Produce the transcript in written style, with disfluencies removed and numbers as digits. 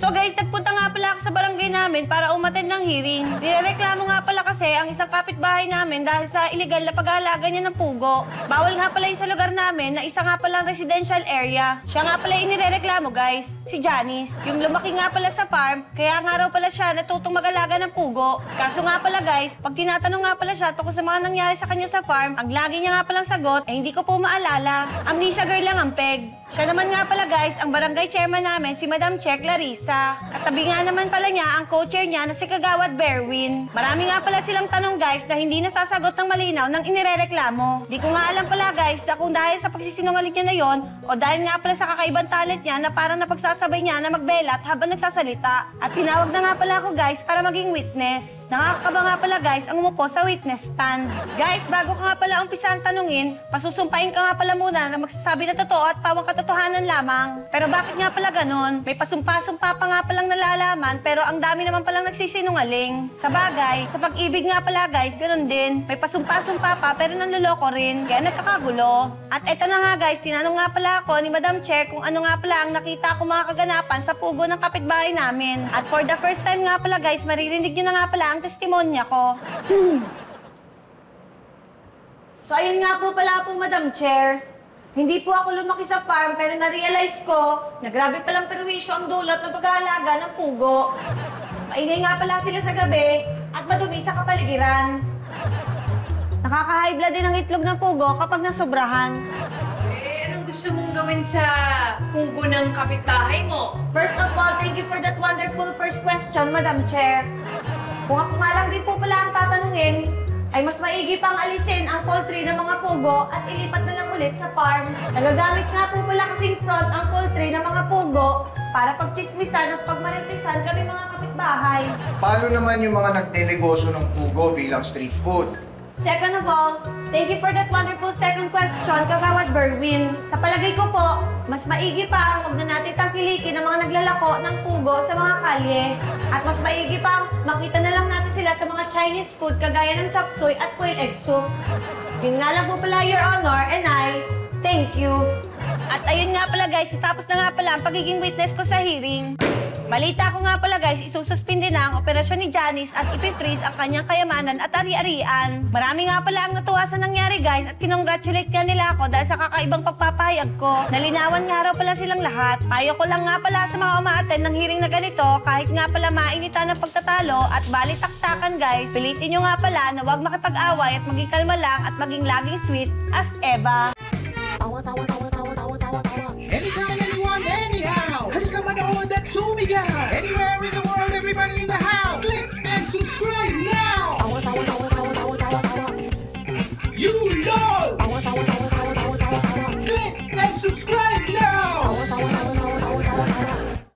So guys, nagpunta nga pala ako sa barangay namin para umattend ng hearing. Nirereklamo nga pala kasi ang isang kapitbahay namin dahil sa illegal na pag-aalaga niya ng pugo. Bawal nga pala yung sa lugar namin na isa nga palang residential area. Siya nga pala yung nirereklamo guys, si Janice. Yung lumaki nga pala sa farm, kaya nga raw pala siya natutong mag-alaga ng pugo. Kaso nga pala guys, pag tinatanong nga pala siya tungkol sa mga nangyari sa kanya sa farm, ang lagi niya nga palang sagot ay hindi ko po maalala. Amnesia girl lang ang peg. Siya naman nga pala guys, ang barangay chairman namin si Madam Che Clarissa. Katabi nga naman pala niya ang co-chair niya na si Kagawad Berwin. Marami nga pala silang tanong guys na hindi nasasagot ng malinaw ng inirereklamo. Di ko nga alam pala guys na kung dahil sa pagsisinungaling niya na yon o dahil nga pala sa kakaibang talent niya na parang napagsasabay niya na magbelat habang nagsasalita. At tinawag na nga pala ako guys para maging witness. Nakakakaba nga pala guys ang umupo sa witness stand. Guys, bago ka nga pala umpisahan tanungin, pasusumpain ka nga pala muna na magsasabi na totoo at pawang katotohanan lamang. Pero bakit nga pala ganon? May pasumpa-sumpa pa nga palang nalalaman pero ang dami naman palang nagsisinungaling. Sa bagay, sa pag-ibig nga pala guys, ganon din. May pasumpa-sumpa pa pero nanloloko rin. Kaya nagkakagulo. At eto na nga guys, tinanong nga pala ako ni Madam Che kung ano nga pala ang nakita ko mga kaganapan sa pugo ng kapitbahay namin. At for the first time nga pala guys, maririnig nyo na nga pala ang testimonya ko. So ayun nga po pala po Madam Chair. Hindi po ako lumaki sa farm pero na-realize ko na grabe palang perwisyo ang dulot ng pag-aalaga ng pugo. Maingay nga pala sila sa gabi at madumi sa kapaligiran. Nakaka-high blood din ang itlog ng pugo kapag nasobrahan. Anong gusto mong gawin sa pugo ng kapitbahay mo? First of all, thank you for that wonderful first question, Madam Chair. Kung ako nga lang din po pala ang tatanungin, ay mas maigi pang alisin ang poultry ng mga pugo at ilipat na lang ulit sa farm. Nagagamit nga po pala kasing front ang poultry ng mga pugo para pagchismisan at pagmaritisan kami mga kapitbahay. Paano naman yung mga nagnenegosyo ng pugo bilang street food? Second of all, thank you for that wonderful second question, Kagawad Berwin. Sa palagay ko po, mas maigi pa ang huwag na natin tangkilikin ng mga naglalako ng pugo sa mga kalye. At mas maigi pa ang makita na lang natin sila sa mga Chinese food kagaya ng chop suey at quail egg soup. Yun nga lang po pala, Your Honor, and I thank you. At ayun nga pala guys, tapos na nga pala ang pagiging witness ko sa hearing. Balita ko nga pala guys, isususpindi na ang operasyon ni Janice at ipifreeze ang kanyang kayamanan at ari-arian. Marami nga pala ang natuwa sa nangyari guys at kinongratulate nga nila ako dahil sa kakaibang pagpapahayag ko. Nalinawan nga raw pala silang lahat. Payo ko lang nga pala sa mga umaattend ng hearing na ganito kahit nga pala mainitan ng pagtatalo at balitaktakan guys, pilitin nyo nga pala na huwag makipag-away at maging kalma lang at maging laging sweet as Eva.